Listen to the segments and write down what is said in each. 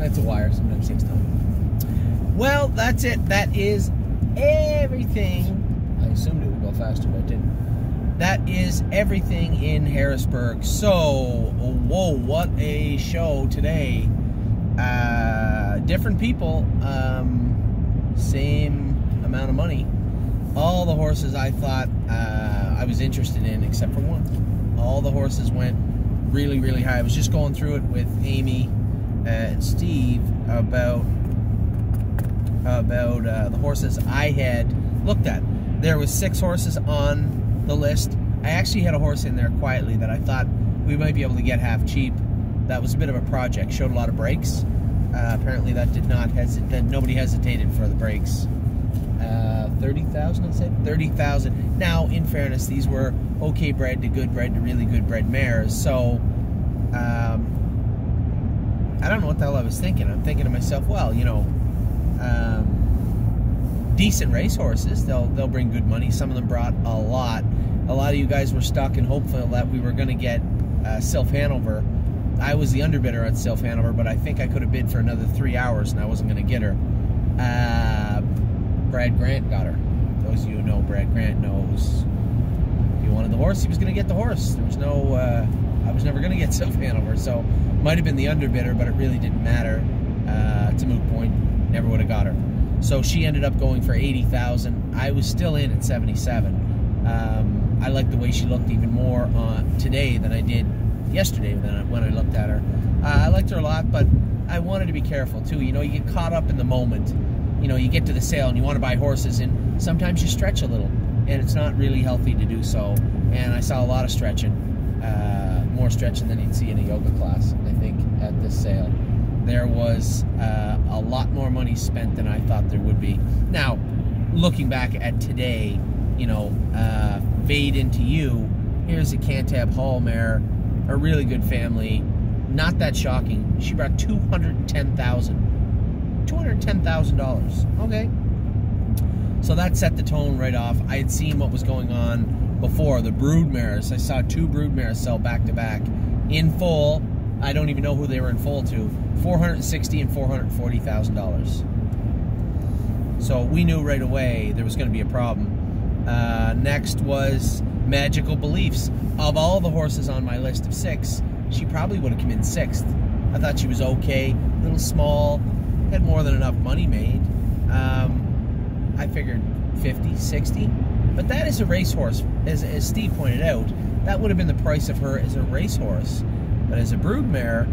That's a wire, sometimes takes time. Well, that's it. That is everything. I assumed it would go faster, but it didn't. That is everything in Harrisburg. So, whoa, what a show today. Different people, same amount of money. All the horses I thought I was interested in, except for one. All the horses went really, really high. I was just going through it with Amy and Steve about the horses I had looked at. There was 6 horses on the list. I actually had a horse in there quietly that I thought we might be able to get half cheap. That was a bit of a project. Showed a lot of breaks. Apparently that did not hesitate. Nobody hesitated for the breaks. 30,000, I said? 30,000. Now, in fairness, these were okay bred to good bred to really good bred mares. So, I don't know what the hell I was thinking. I'm thinking to myself, well, you know, decent race horses, they'll bring good money. Some of them brought a lot. A lot of you guys were stuck and hopeful that we were going to get Sylph Hanover. I was the underbidder at Sylph Hanover, but I think I could have bid for another 3 hours and I wasn't going to get her. Brad Grant got her. Those of you who know Brad Grant knows if he wanted the horse, he was going to get the horse. There was no, I was never going to get Sylph Hanover, so might have been the underbidder, but it really didn't matter. It's a moot point. Never would have got her. So she ended up going for 80,000. I was still in at 77. I liked the way she looked even more today than I did yesterday when I looked at her. I liked her a lot, but I wanted to be careful too. You know, you get caught up in the moment. You know, you get to the sale and you want to buy horses, and sometimes you stretch a little, and it's not really healthy to do so. And I saw a lot of stretching, more stretching than you'd see in a yoga class, I think, at this sale. There was a lot more money spent than I thought there would be. Now, looking back at today, you know, Vade Into You, here's a Cantab Hall mare, a really good family, not that shocking. She brought $210,000. $210,000. Okay. So that set the tone right off. I had seen what was going on before. The brood mares. I saw 2 brood mares sell back to back in full. I don't even know who they were in full to. $460,000 and $440,000. So we knew right away there was going to be a problem. Next was Magical Beliefs. Of all the horses on my list of 6, she probably would have come in 6th. I thought she was okay, a little small, had more than enough money made. I figured 50, 60. But that is a racehorse. As Steve pointed out, that would have been the price of her as a racehorse. But as a broodmare,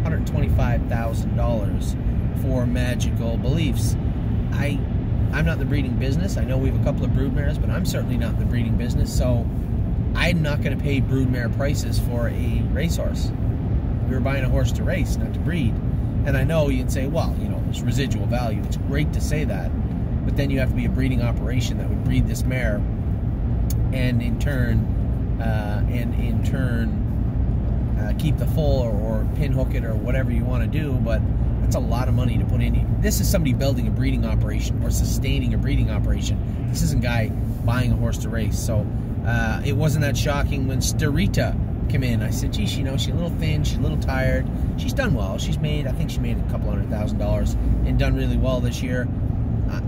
$125,000 for Magical Beliefs. I'm not in the breeding business. I know we have a couple of broodmares, but I'm certainly not in the breeding business, so I'm not going to pay broodmare prices for a racehorse. We were buying a horse to race, not to breed. And I know you can say, well, you know, there's residual value. It's great to say that, but then you have to be a breeding operation that would breed this mare, and in turn, keep the foal or pin hook it or whatever you want to do. But that's a lot of money to put in. This is somebody building a breeding operation or sustaining a breeding operation. This isn't a guy buying a horse to race. So it wasn't that shocking when Starita came in. I said, geez, you know, she's a little thin, she's a little tired. She's done well. She's made, I think she made a couple $100,000 and done really well this year.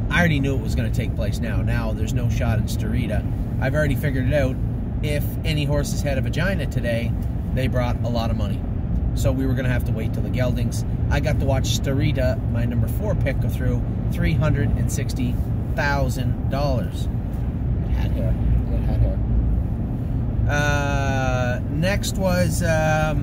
I already knew it was going to take place now. Now there's no shot in Starita. I've already figured it out. If any horses had a vagina today, they brought a lot of money. So we were going to have to wait till the geldings. I got to watch Starita, my number 4 pick, go through $360,000. It had hair. It had hair. Next was, I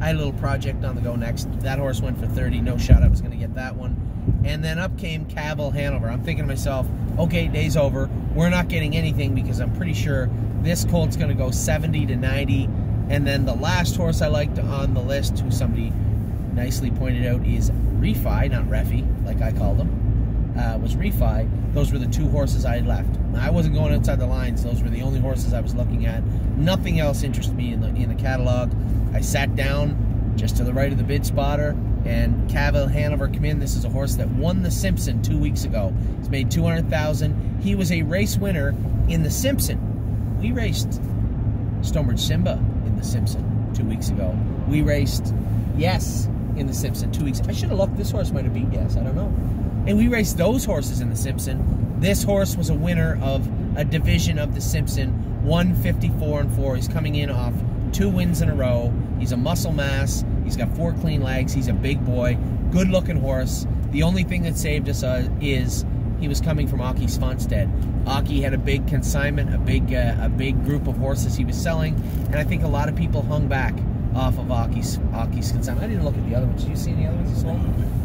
had a little project on the go next. That horse went for 30. No shot I was going to get that one. And then up came Cavill Hanover. I'm thinking to myself, okay, day's over. We're not getting anything because I'm pretty sure this colt's going to go 70 to 90. And then the last horse I liked on the list, who somebody nicely pointed out, is Refi, not Refi, like I called him, was Refi. Those were the 2 horses I had left. I wasn't going outside the lines. Those were the only horses I was looking at. Nothing else interested me in the catalog. I sat down just to the right of the bid spotter, and Cavill Hanover came in. This is a horse that won the Simpson 2 weeks ago. He's made $200,000. He was a race winner in the Simpson. We raced Stonebridge Simba in the Simpson 2 weeks ago. We raced, yes, in the Simpson 2 weeks. I should have looked. This horse might have beat Yes. I don't know. And we raced those horses in the Simpson. This horse was a winner of a division of the Simpson, 154-4. He's coming in off 2 wins in a row. He's a muscle mass. He's got 4 clean legs. He's a big boy. Good-looking horse. The only thing that saved us is he was coming from Aki Svanstedt. Aki had a big consignment, a big group of horses he was selling, and I think a lot of people hung back off of Aki's consignment. I didn't look at the other ones. Did you see any other ones he sold?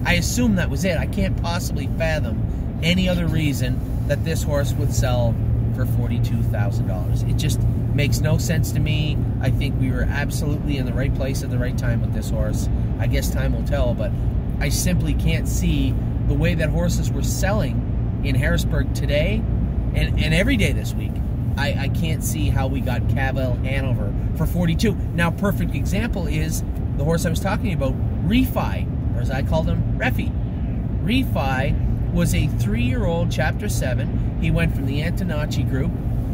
I assume that was it. I can't possibly fathom any other reason that this horse would sell for $42,000. It just makes no sense to me. I think we were absolutely in the right place at the right time with this horse. I guess time will tell, but I simply can't see the way that horses were selling in Harrisburg today and every day this week. I can't see how we got Cavell Hanover for 42. Now, perfect example is the horse I was talking about, Refi, or as I called him, Refi. Refi was a 3-year-old Chapter 7. He went from the Antonacci group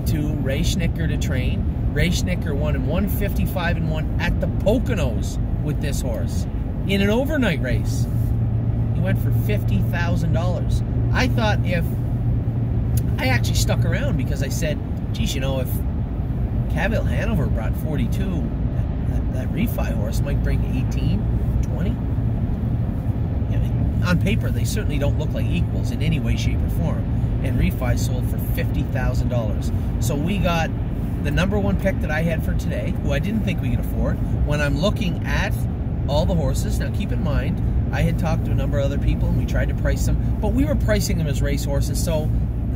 to Ray Schnicker to train. Ray Schnicker won in 155-1 at the Poconos with this horse in an overnight race. He went for $50,000. I thought I actually stuck around because I said, geez, you know, if Cavell Hanover brought 42, that Refi horse might bring 18, 20. Yeah, on paper, they certainly don't look like equals in any way, shape, or form. And Refi sold for $50,000. So we got the #1 pick that I had for today, who I didn't think we could afford. When I'm looking at all the horses, now keep in mind, I had talked to a number of other people and we tried to price them, but we were pricing them as race horses, so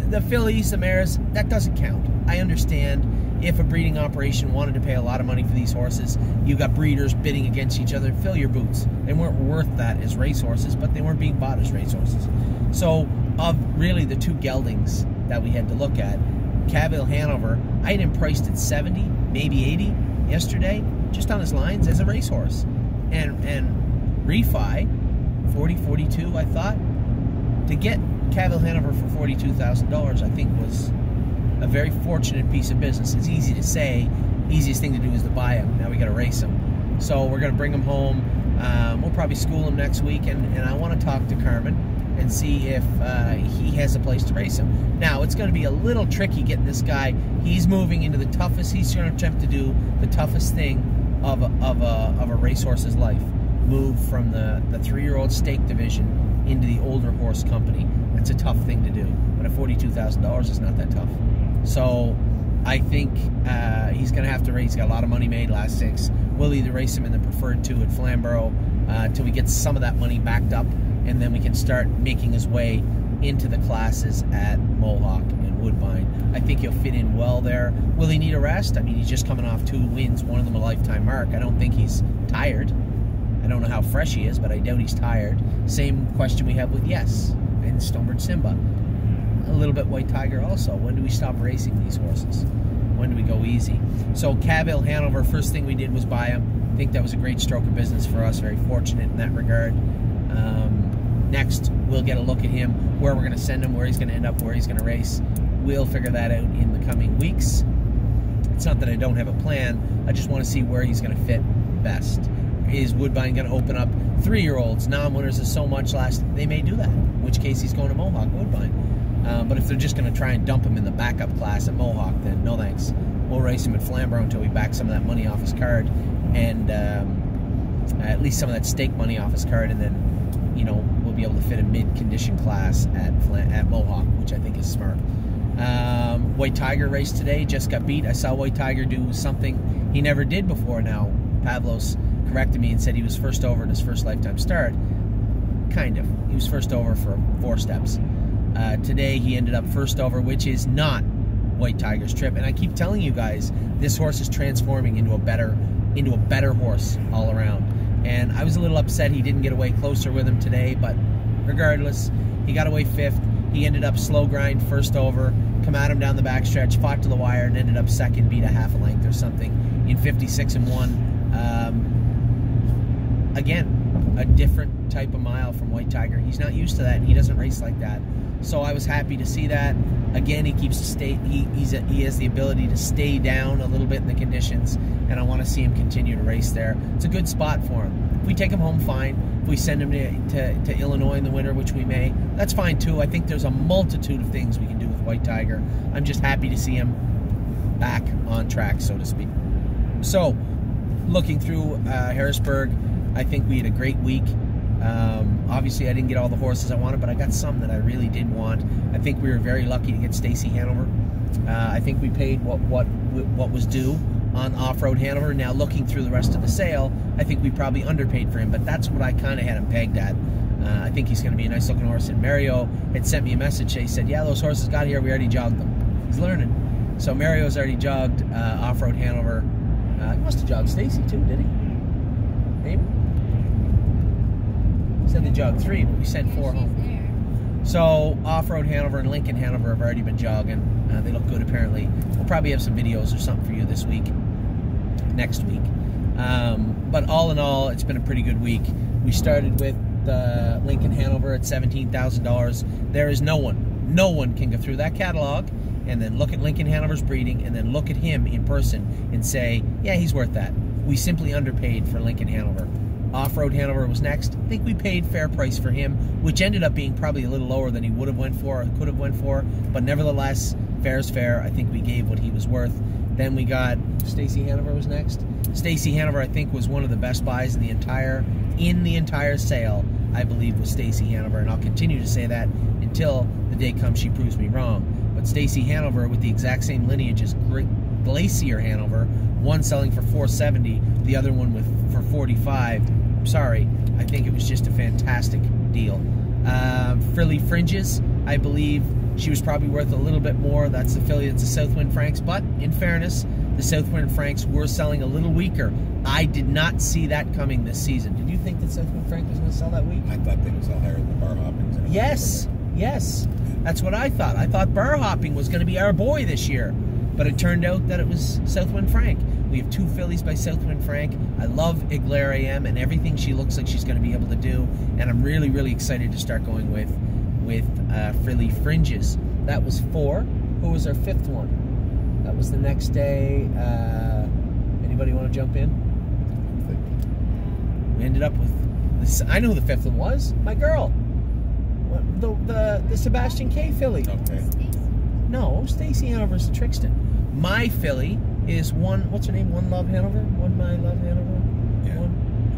the fillies, the mares, that doesn't count. I understand if a breeding operation wanted to pay a lot of money for these horses, you got breeders bidding against each other, fill your boots. They weren't worth that as race horses, but they weren't being bought as race horses. So of really the 2 geldings that we had to look at, Cavell Hanover, I had him priced at 70, maybe 80 yesterday, just on his lines as a racehorse. And Refi, 40, 42, I thought. To get Cavell Hanover for $42,000, I think was a very fortunate piece of business. It's easy to say, easiest thing to do is to buy him. Now we got to race him. So we're going to bring him home. We'll probably school him next week, and I want to talk to Carmen and see if he has a place to race him. Now, it's going to be a little tricky getting this guy. He's moving into the toughest, he's going to attempt to do the toughest thing of a racehorse's life. Move from the 3-year-old stake division into the older horse company. That's a tough thing to do, but at $42,000 is not that tough. So I think he's going to have to race. He's got a lot of money made last 6. We'll either race him in the preferred 2 at Flamborough till we get some of that money backed up, and then we can start making his way into the classes at Mohawk and Woodbine. I think he'll fit in well there. Will he need a rest? I mean, he's just coming off 2 wins, one of them a lifetime mark. I don't think he's tired. I don't know how fresh he is, but I doubt he's tired. Same question we have with Yes and Stonebridge Simba. A little bit White Tiger also. When do we stop racing these horses? When do we go easy? So Cavell Hanover, first thing we did was buy him. I think that was a great stroke of business for us. Very fortunate in that regard. Next, we'll get a look at him, where we're going to send him, where he's going to end up, where he's going to race. We'll figure that out in the coming weeks. It's not that I don't have a plan. I just want to see where he's going to fit best. Is Woodbine going to open up 3-year-olds, non-winners of so much last? They may do that, in which case he's going to Mohawk, Woodbine. But if they're just going to try and dump him in the backup class at Mohawk, then no thanks. We'll race him at Flamborough until we back some of that money off his card, and at least some of that stake money off his card, and then, you know, we'll be able to fit a mid-condition class at Mohawk, which I think is smart. White Tiger race today, just got beat. I saw White Tiger do something he never did before now. Pavlos corrected me and said he was first over in his first lifetime start. Kind of. He was first over for 4 steps. Today he ended up first over, which is not White Tiger's trip. And I keep telling you guys, this horse is transforming into a better horse all around. And I was a little upset he didn't get away closer with him today, but regardless, he got away 5th. He ended up slow grind, first over, come at him down the backstretch, fought to the wire, and ended up 2nd, beat a half a length or something in 56-1. Again, a different type of mile from White Tiger. He's not used to that, and he doesn't race like that. So I was happy to see that. Again, he keeps he has the ability to stay down a little bit in the conditions, and I want to see him continue to race there. It's a good spot for him. If we take him home, fine. If we send him to Illinois in the winter, which we may, that's fine too. I think there's a multitude of things we can do with White Tiger. I'm just happy to see him back on track, so to speak. So, looking through Harrisburg, I think we had a great week. Obviously, I didn't get all the horses I wanted, but I got some that I really did want. I think we were very lucky to get Stacy Hanover. I think we paid what was due on Off-Road Hanover. Now, looking through the rest of the sale, I think we probably underpaid for him, but that's what I kind of had him pegged at. I think he's going to be a nice-looking horse. And Mario had sent me a message. He said, yeah, those horses got here. We already jogged them. He's learning. So Mario's already jogged Off-Road Hanover. He must have jogged Stacy, too, did he? Maybe? He said they jogged 3, but we sent 4 home. So Off-Road Hanover and Lincoln Hanover have already been jogging. They look good, apparently. We'll probably have some videos or something for you this week, next week. But all in all, it's been a pretty good week. We started with Lincoln Hanover at $17,000. There is no one can go through that catalog and then look at Lincoln Hanover's breeding and then look at him in person and say, yeah, he's worth that. We simply underpaid for Lincoln Hanover. Off-Road Hanover was next. I think we paid fair price for him, which ended up being probably a little lower than he would have went for or could have went for, but nevertheless, fair is fair. I think we gave what he was worth. Then we got Stacy Hanover was next. Stacy Hanover, I think, was one of the best buys in the entire sale, I believe, was Stacy Hanover, and I'll continue to say that until the day comes she proves me wrong. But Stacy Hanover, with the exact same lineage as Glacier Hanover, one selling for $470, the other one for $45. Sorry, I think it was just a fantastic deal. Frilly Fringes, I believe she was probably worth a little bit more. That's the filly that's the Southwind Franks, but in fairness, the Southwind Franks were selling a little weaker. I did not see that coming this season. Did you think that Southwind Frank was going to sell that week? I thought they would sell higher than Bar Hoppings. Yes. That's what I thought. I thought Bar Hopping was going to be our boy this year, but it turned out that it was Southwind Frank. We have 2 fillies by Southwind Frank. I love Iglair AM and everything she looks like she's going to be able to do, and I'm really, really excited to start going with Frilly Fringes. That was 4. Who was our 5th one? That was the next day. Anybody want to jump in? We ended up with this. I know who the 5th one was. My girl. The Sebastian K filly. Okay. No, Stacy Hanover's the Trixton. My filly is what's her name? One Love Hanover? One My Love Hanover? Yeah.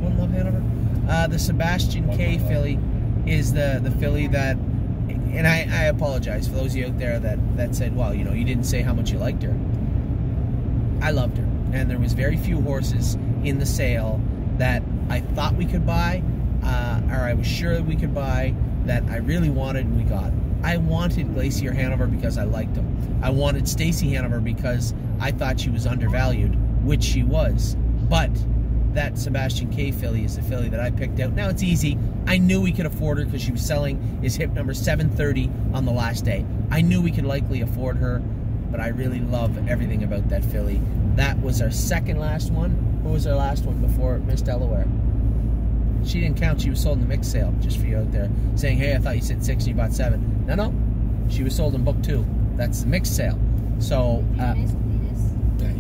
One Love Hanover? The Sebastian K filly is the filly that, and I apologize for those of you out there that said, well, you know, you didn't say how much you liked her. I loved her. And there was very few horses in the sale that I thought we could buy, or I was sure we could buy, that I really wanted and we got. I wanted Glacier Hanover because I liked him. I wanted Stacy Hanover because I thought she was undervalued, which she was. But that Sebastian K filly is the filly that I picked out. Now it's easy. I knew we could afford her because she was selling his hip number 730 on the last day. I knew we could likely afford her, but I really love everything about that filly. That was our second last one. Who was our last one before Miss Delaware? She didn't count. She was sold in the mixed sale, just for you out there, saying, hey, I thought you said 6 and you bought 7. No. She was sold in book 2. That's the mixed sale. So, yeah, you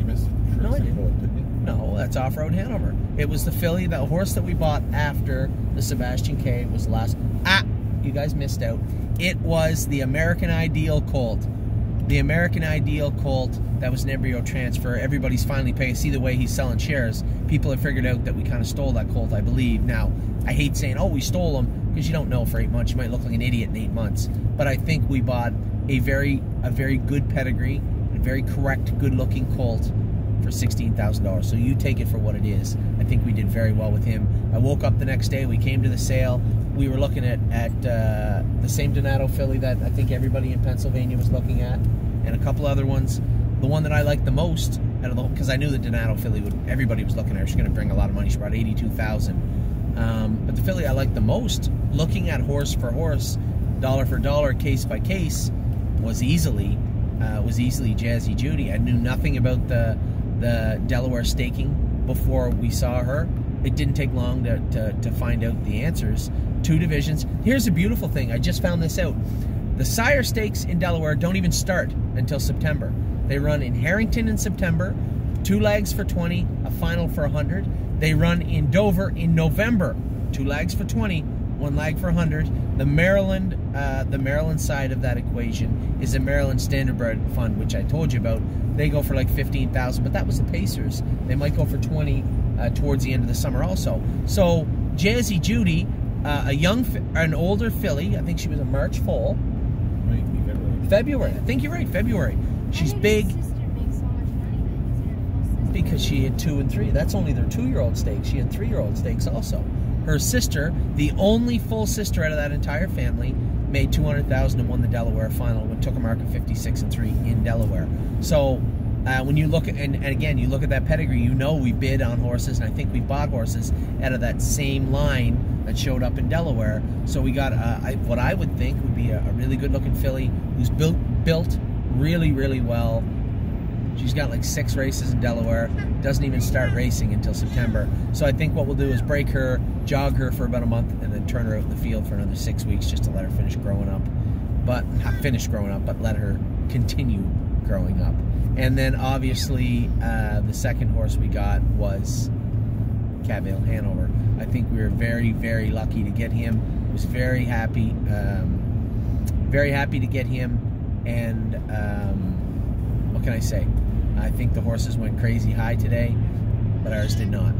missed it. No, I didn't. No, that's Off-Road Hanover. It was the filly, the horse that we bought after the Sebastian K was the last. You guys missed out. It was the American Ideal Colt. The American Ideal Colt that was an embryo transfer. Everybody's finally paying. See the way he's selling shares. People have figured out that we kind of stole that colt, I believe. Now, I hate saying, oh, we stole him, because you don't know for 8 months. You might look like an idiot in 8 months. But I think we bought a very good pedigree, a very correct, good-looking colt for $16,000. So you take it for what it is. I think we did very well with him. I woke up the next day. We came to the sale. We were looking at the same Donato filly that I think everybody in Pennsylvania was looking at, and a couple other ones. The one that I liked the most, out of the, because I knew the Donato filly everybody was looking at her. She's going to bring a lot of money. She brought $82,000. But the filly I liked the most, looking at horse for horse, dollar for dollar, case by case, was easily Jazzy Judy. I knew nothing about the Delaware staking before we saw her. It didn't take long to find out the answers. 2 divisions. Here's a beautiful thing. I just found this out. The sire stakes in Delaware don't even start until September. They run in Harrington in September, 2 legs for 20, a final for 100. They run in Dover in November, 2 legs for 20, 1 leg for 100. The Maryland side of that equation is the Maryland Standardbred Fund, which I told you about. They go for like $15,000, but that was the Pacers. They might go for 20 towards the end of the summer also. So Jazzy Judy, an older filly. I think she was a March foal. February. I think you're right. February. She's big. Because she had 2 and 3. That's only their 2-year-old stakes. She had 3-year-old stakes also. Her sister, the only full sister out of that entire family, made $200,000 and won the Delaware final when took a mark of 56 and 3 in Delaware. So when you look at, and again, you look at that pedigree, you know we bid on horses, and I think we bought horses out of that same line that showed up in Delaware. So we got what I would think would be a really good looking filly who's built really, really well. She's got like 6 races in Delaware. Doesn't even start racing until September. So I think what we'll do is break her, jog her for about a month, and then turn her out in the field for another 6 weeks just to let her finish growing up. But not finish growing up, but let her continue growing up. And then obviously the second horse we got was Cavale Hanover. I think we were very, very lucky to get him. Was very happy to get him. And what can I say? I think the horses went crazy high today, but ours did not.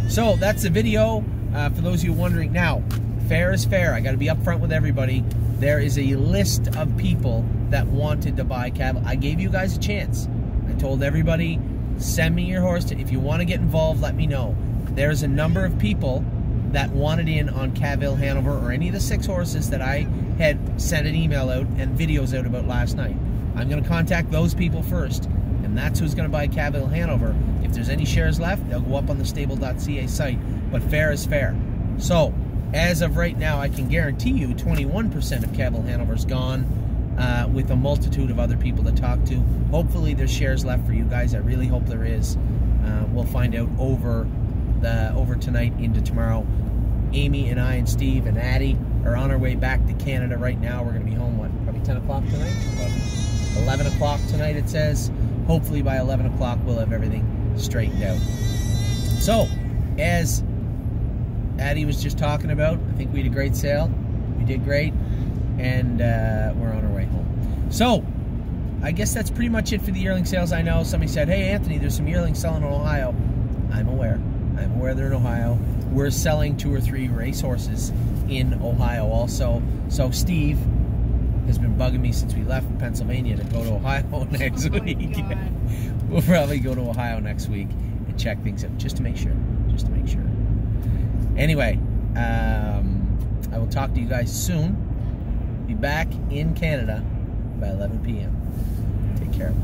So that's the video. For those of you wondering, now, fair is fair. I got to be upfront with everybody. There is a list of people that wanted to buy Cavale. I gave you guys a chance. I told everybody, send me your horse. If you want to get involved, let me know. There's a number of people that wanted in on Cavale Hanover or any of the 6 horses that I had sent an email out and videos out about last night. I'm going to contact those people first, and that's who's going to buy Cavale Hanover. If there's any shares left, they'll go up on the stable.ca site, but fair is fair. So, as of right now, I can guarantee you 21% of Cavale Hanover's gone, with a multitude of other people to talk to. Hopefully there's shares left for you guys. I really hope there is. We'll find out over tonight into tomorrow. Amy and I and Steve and Addie are on our way back to Canada right now. We're going to be home, what, probably 10 o'clock tonight? 11 o'clock tonight, it says. Hopefully by 11 o'clock we'll have everything straightened out. So, as Addie was just talking about, I think we had a great sale. We did great. And we're on our way home. So, I guess that's pretty much it for the yearling sales. I know somebody said, hey, Anthony, there's some yearlings selling in Ohio. I'm aware. I'm aware they're in Ohio. We're selling 2 or 3 race horses in Ohio also. So Steve has been bugging me since we left Pennsylvania to go to Ohio next week. We'll probably go to Ohio next week and check things out just to make sure. Just to make sure. Anyway, I will talk to you guys soon. Be back in Canada by 11 p.m. Take care.